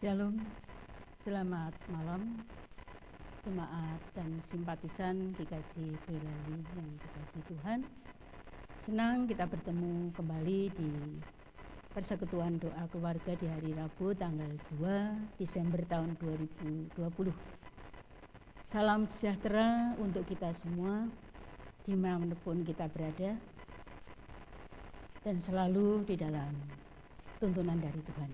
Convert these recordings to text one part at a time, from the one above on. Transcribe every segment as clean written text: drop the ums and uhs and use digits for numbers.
Shalom, selamat malam jemaat dan simpatisan GKJ Boyolali yang dikasihi Tuhan. Senang kita bertemu kembali di Persekutuan Doa Keluarga di hari Rabu tanggal 2 Desember tahun 2020. Salam sejahtera untuk kita semua dimanapun kita berada dan selalu di dalam tuntunan dari Tuhan.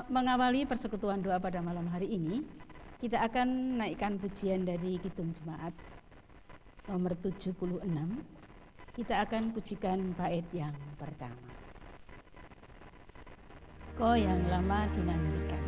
Mengawali persekutuan doa pada malam hari ini, kita akan naikkan pujian dari Kidung Jemaat nomor 76. Kita akan pujikan bait yang pertama. Kau yang lama dinantikan.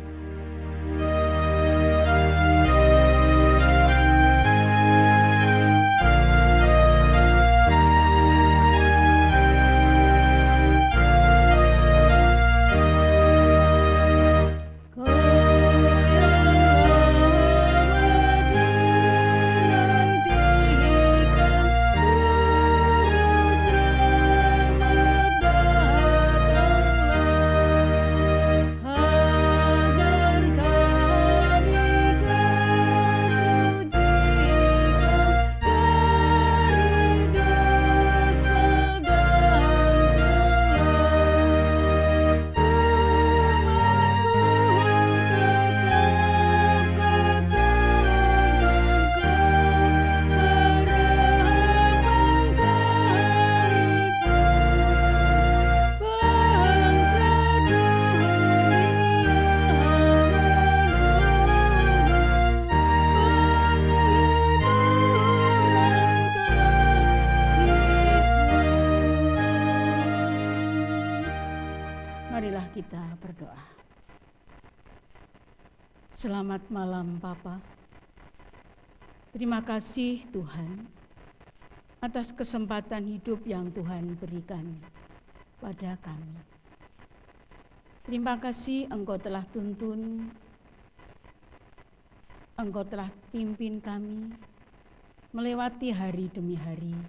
Marilah kita berdoa. Selamat malam Bapa. Terima kasih Tuhan atas kesempatan hidup yang Tuhan berikan pada kami. Terima kasih Engkau telah tuntun, Engkau telah pimpin kami melewati hari demi hari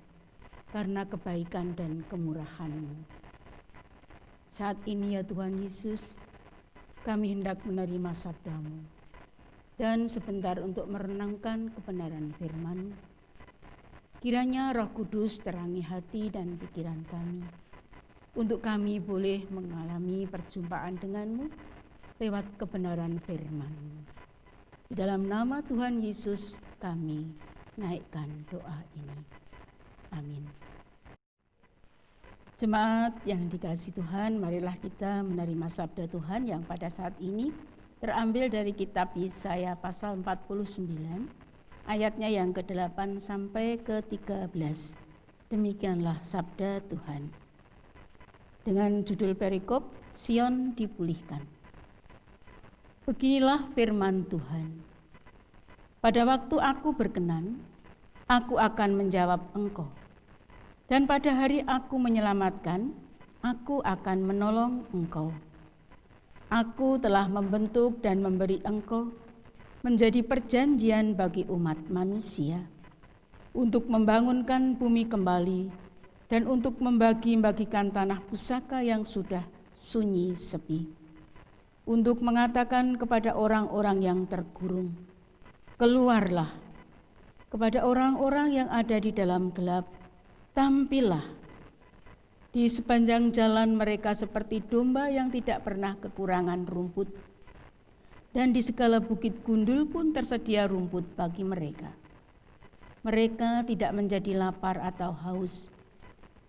karena kebaikan dan kemurahan-Mu. Saat ini ya Tuhan Yesus, kami hendak menerima sabda-Mu dan sebentar untuk merenungkan kebenaran firman. Kiranya Roh Kudus terangi hati dan pikiran kami, untuk kami boleh mengalami perjumpaan dengan-Mu lewat kebenaran firman-Mu. Di dalam nama Tuhan Yesus kami naikkan doa ini. Amin. Jemaat yang dikasihi Tuhan, marilah kita menerima sabda Tuhan yang pada saat ini terambil dari kitab Yesaya pasal 49, ayatnya yang ke-8 sampai ke-13. Demikianlah sabda Tuhan. Dengan judul perikop, Sion dipulihkan. Beginilah firman Tuhan. Pada waktu aku berkenan, aku akan menjawab engkau. Dan pada hari aku menyelamatkan, aku akan menolong engkau. Aku telah membentuk dan memberi engkau menjadi perjanjian bagi umat manusia, untuk membangunkan bumi kembali dan untuk membagi-bagikan tanah pusaka yang sudah sunyi sepi, untuk mengatakan kepada orang-orang yang terkurung, keluarlah, kepada orang-orang yang ada di dalam gelap, tampillah. Di sepanjang jalan mereka seperti domba yang tidak pernah kekurangan rumput, dan di segala bukit gundul pun tersedia rumput bagi mereka. Mereka tidak menjadi lapar atau haus.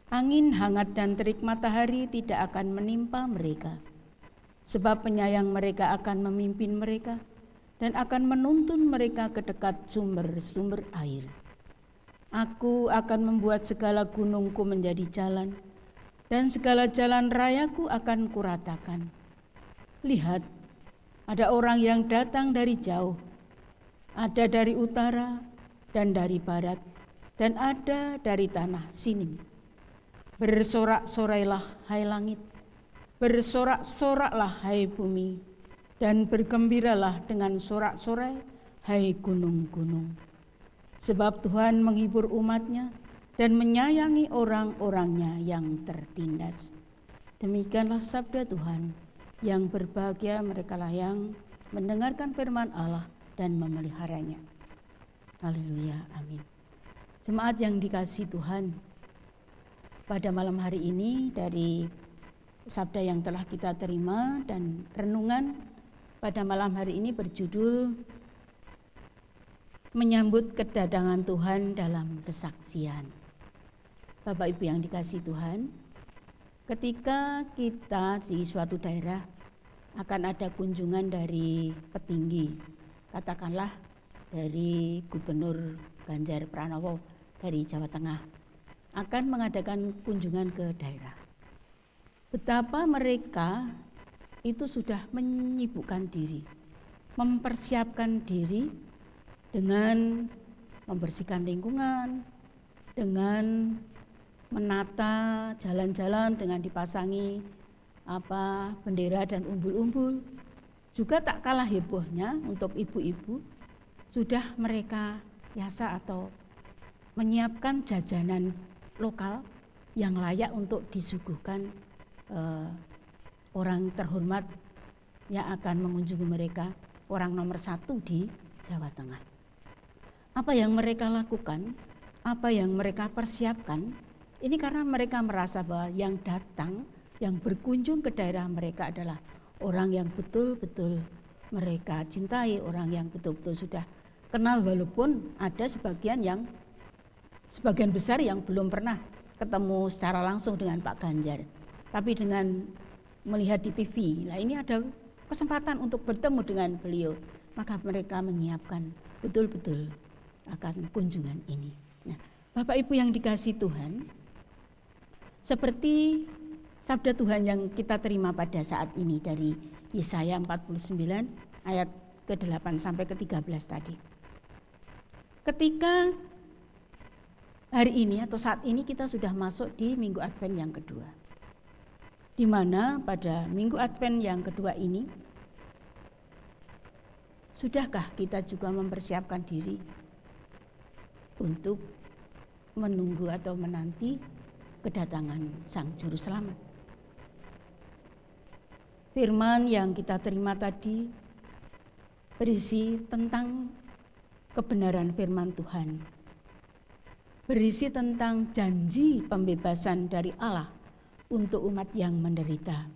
Angin hangat dan terik matahari tidak akan menimpa mereka, sebab penyayang mereka akan memimpin mereka dan akan menuntun mereka ke dekat sumber-sumber air. Aku akan membuat segala gunungku menjadi jalan, dan segala jalan rayaku akan kuratakan. Lihat, ada orang yang datang dari jauh, ada dari utara dan dari barat, dan ada dari tanah Sinim. Bersorak-sorailah hai langit, bersorak-soraklah hai bumi, dan bergembiralah dengan sorak-sorai hai gunung-gunung. Sebab Tuhan menghibur umat-Nya dan menyayangi orang-orangnya yang tertindas. Demikianlah sabda Tuhan. Yang berbahagia merekalah yang mendengarkan firman Allah dan memeliharanya. Haleluya, amin. Jemaat yang dikasihi Tuhan, pada malam hari ini dari sabda yang telah kita terima dan renungan pada malam hari ini berjudul Menyambut Kedatangan Tuhan dalam Kesaksian. Bapak Ibu yang dikasihi Tuhan, ketika kita di suatu daerah akan ada kunjungan dari petinggi, katakanlah dari Gubernur Ganjar Pranowo dari Jawa Tengah, akan mengadakan kunjungan ke daerah. Betapa mereka itu sudah menyibukkan diri, mempersiapkan diri dengan membersihkan lingkungan, dengan menata jalan-jalan dengan dipasangi bendera dan umbul-umbul. Juga tak kalah hebohnya untuk ibu-ibu, sudah mereka biasa atau menyiapkan jajanan lokal yang layak untuk disuguhkan orang terhormat yang akan mengunjungi mereka, orang nomor 1 di Jawa Tengah. Apa yang mereka lakukan, apa yang mereka persiapkan, ini karena mereka merasa bahwa yang datang, yang berkunjung ke daerah mereka adalah orang yang betul-betul mereka cintai, orang yang betul-betul sudah kenal, walaupun ada sebagian besar yang belum pernah ketemu secara langsung dengan Pak Ganjar. Tapi dengan melihat di TV, nah ini ada kesempatan untuk bertemu dengan beliau, maka mereka menyiapkan betul-betul akan kunjungan ini. Nah, Bapak Ibu yang dikasihi Tuhan, seperti sabda Tuhan yang kita terima pada saat ini dari Yesaya 49 ayat ke-8 sampai ke-13 tadi. Ketika hari ini atau saat ini kita sudah masuk di Minggu Advent yang kedua, di mana pada Minggu Advent yang kedua ini, sudahkah kita juga mempersiapkan diri untuk menunggu atau menanti kedatangan Sang Juru Selamat? Firman yang kita terima tadi berisi tentang kebenaran firman Tuhan, berisi tentang janji pembebasan dari Allah untuk umat yang menderita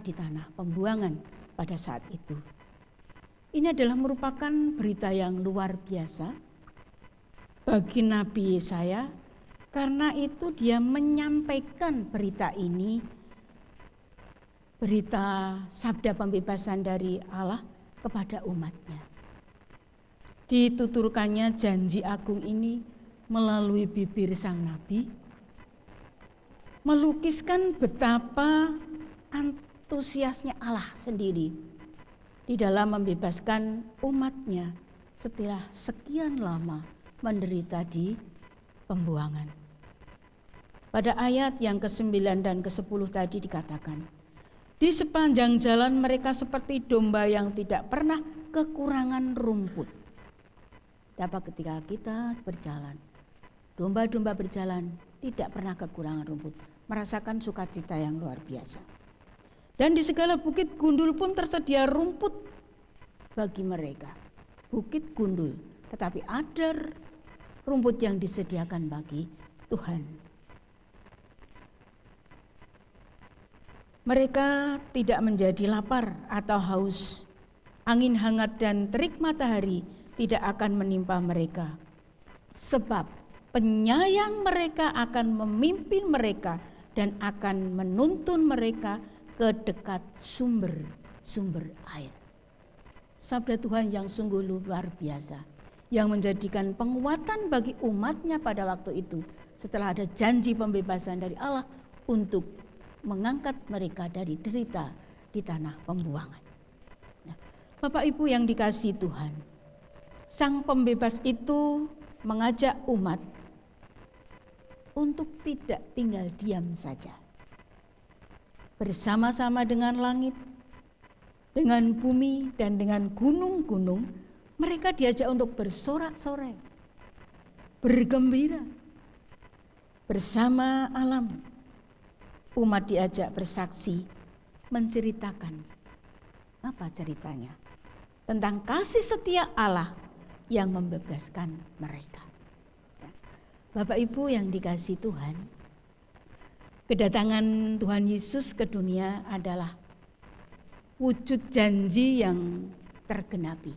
di tanah pembuangan pada saat itu. Ini adalah merupakan berita yang luar biasa bagi Nabi Yesaya, karena itu dia menyampaikan berita ini, berita sabda pembebasan dari Allah kepada umatnya. Dituturkannya janji agung ini melalui bibir sang Nabi, melukiskan betapa antusiasnya Allah sendiri di dalam membebaskan umatnya setelah sekian lama menderita di pembuangan. Pada ayat yang ke-9 dan ke-10 tadi dikatakan, di sepanjang jalan mereka seperti domba yang tidak pernah kekurangan rumput. Dapat ketika kita berjalan, domba-domba berjalan tidak pernah kekurangan rumput, merasakan sukacita yang luar biasa. Dan di segala bukit gundul pun tersedia rumput bagi mereka. Bukit gundul, tetapi ada rumput yang disediakan bagi Tuhan. Mereka tidak menjadi lapar atau haus. Angin hangat dan terik matahari tidak akan menimpa mereka. Sebab penyayang mereka akan memimpin mereka dan akan menuntun mereka ke dekat sumber air. Sabda Tuhan yang sungguh luar biasa, yang menjadikan penguatan bagi umatnya pada waktu itu setelah ada janji pembebasan dari Allah untuk mengangkat mereka dari derita di tanah pembuangan. Nah, Bapak Ibu yang dikasihi Tuhan, Sang Pembebas itu mengajak umat untuk tidak tinggal diam saja. Bersama-sama dengan langit, dengan bumi, dan dengan gunung-gunung, mereka diajak untuk bersorak-sorai, bergembira bersama alam. Umat diajak bersaksi menceritakan. Apa ceritanya? Tentang kasih setia Allah yang membebaskan mereka. Bapak Ibu yang dikasihi Tuhan, kedatangan Tuhan Yesus ke dunia adalah wujud janji yang tergenapi.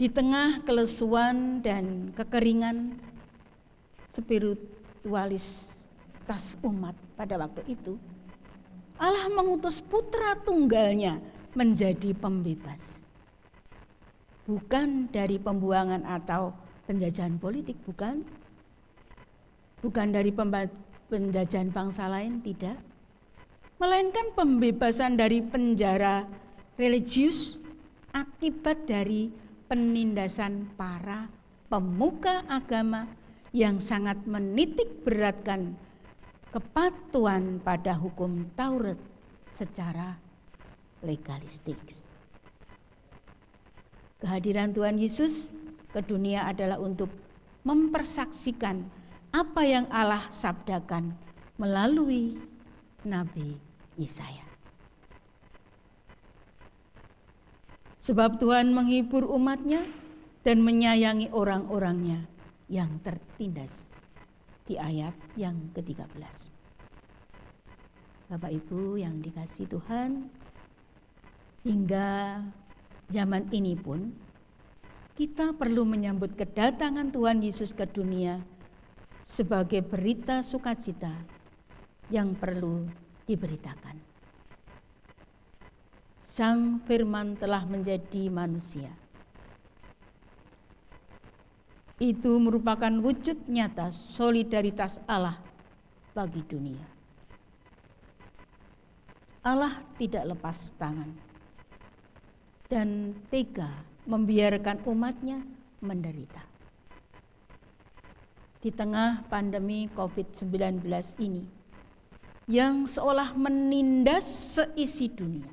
Di tengah kelesuan dan kekeringan spiritualitas umat pada waktu itu, Allah mengutus putra tunggalnya menjadi pembebas. Bukan dari pembuangan atau penjajahan politik, bukan. Bukan dari penjajahan bangsa lain, tidak. Melainkan pembebasan dari penjara religius akibat dari penindasan para pemuka agama yang sangat menitik beratkan kepatuhan pada hukum Taurat secara legalistik. Kehadiran Tuhan Yesus ke dunia adalah untuk mempersaksikan apa yang Allah sabdakan melalui Nabi Yesaya. Sebab Tuhan menghibur umatnya dan menyayangi orang-orangnya yang tertindas. Di ayat yang ke-13. Bapak Ibu yang dikasihi Tuhan, hingga zaman ini pun kita perlu menyambut kedatangan Tuhan Yesus ke dunia sebagai berita sukacita yang perlu diberitakan. Sang Firman telah menjadi manusia. Itu merupakan wujud nyata solidaritas Allah bagi dunia. Allah tidak lepas tangan dan tega membiarkan umatnya menderita. Di tengah pandemi COVID-19 ini, yang seolah menindas seisi dunia,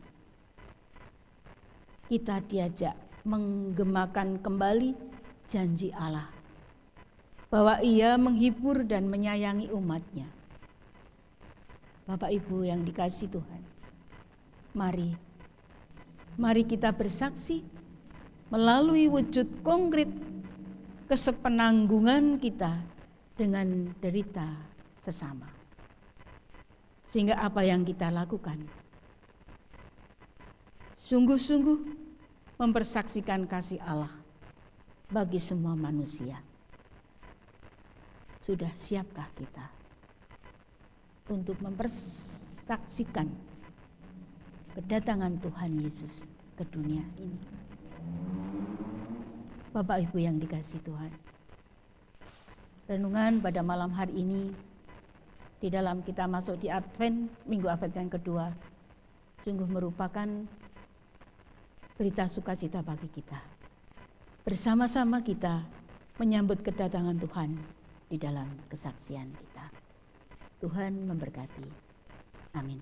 kita diajak menggemakan kembali janji Allah bahwa Ia menghibur dan menyayangi umatnya. Bapak Ibu yang dikasihi Tuhan, mari kita bersaksi melalui wujud konkret kesepenanggungan kita dengan derita sesama. Sehingga apa yang kita lakukan sungguh-sungguh mempersaksikan kasih Allah bagi semua manusia. Sudah siapkah kita untuk mempersaksikan kedatangan Tuhan Yesus ke dunia ini? Bapak Ibu yang dikasihi Tuhan, renungan pada malam hari ini di dalam kita masuk di Advent, Minggu Advent yang kedua, sungguh merupakan berita sukacita bagi kita. Bersama-sama kita menyambut kedatangan Tuhan di dalam kesaksian kita. Tuhan memberkati. Amin.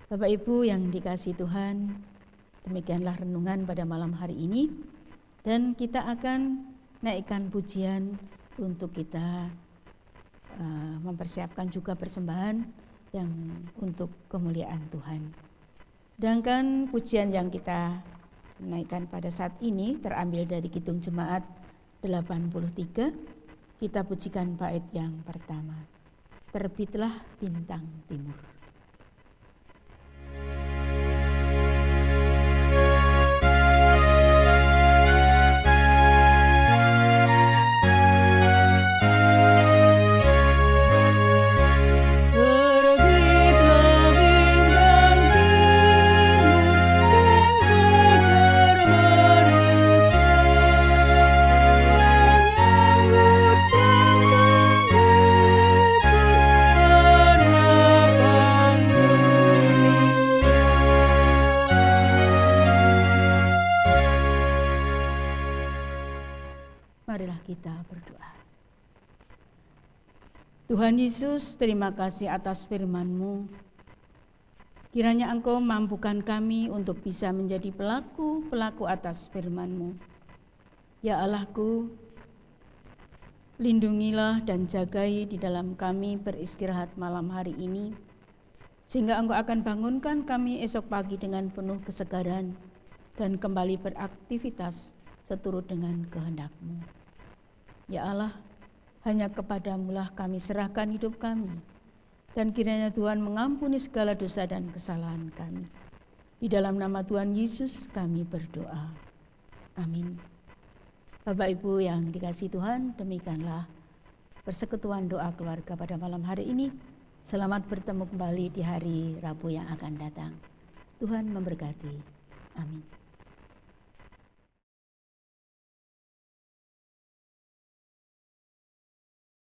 Bapak Ibu yang dikasihi Tuhan, demikianlah renungan pada malam hari ini, dan kita akan naikkan pujian untuk kita mempersiapkan juga persembahan yang untuk kemuliaan Tuhan. Sedangkan pujian yang kita naikkan pada saat ini terambil dari Kidung Jemaat 83. Kita pujikan bait yang pertama. Terbitlah bintang timur. Marilah kita berdoa. Tuhan Yesus, terima kasih atas firman-Mu. Kiranya Engkau mampukan kami untuk bisa menjadi pelaku atas firman-Mu. Ya Allahku, lindungilah dan jagai di dalam kami beristirahat malam hari ini, sehingga Engkau akan bangunkan kami esok pagi dengan penuh kesegaran dan kembali beraktivitas seturut dengan kehendak-Mu. Ya Allah, hanya kepadamu-lah kami serahkan hidup kami, dan kiranya Tuhan mengampuni segala dosa dan kesalahan kami. Di dalam nama Tuhan Yesus kami berdoa. Amin. Bapak Ibu yang dikasihi Tuhan, demikianlah persekutuan doa keluarga pada malam hari ini. Selamat bertemu kembali di hari Rabu yang akan datang. Tuhan memberkati. Amin.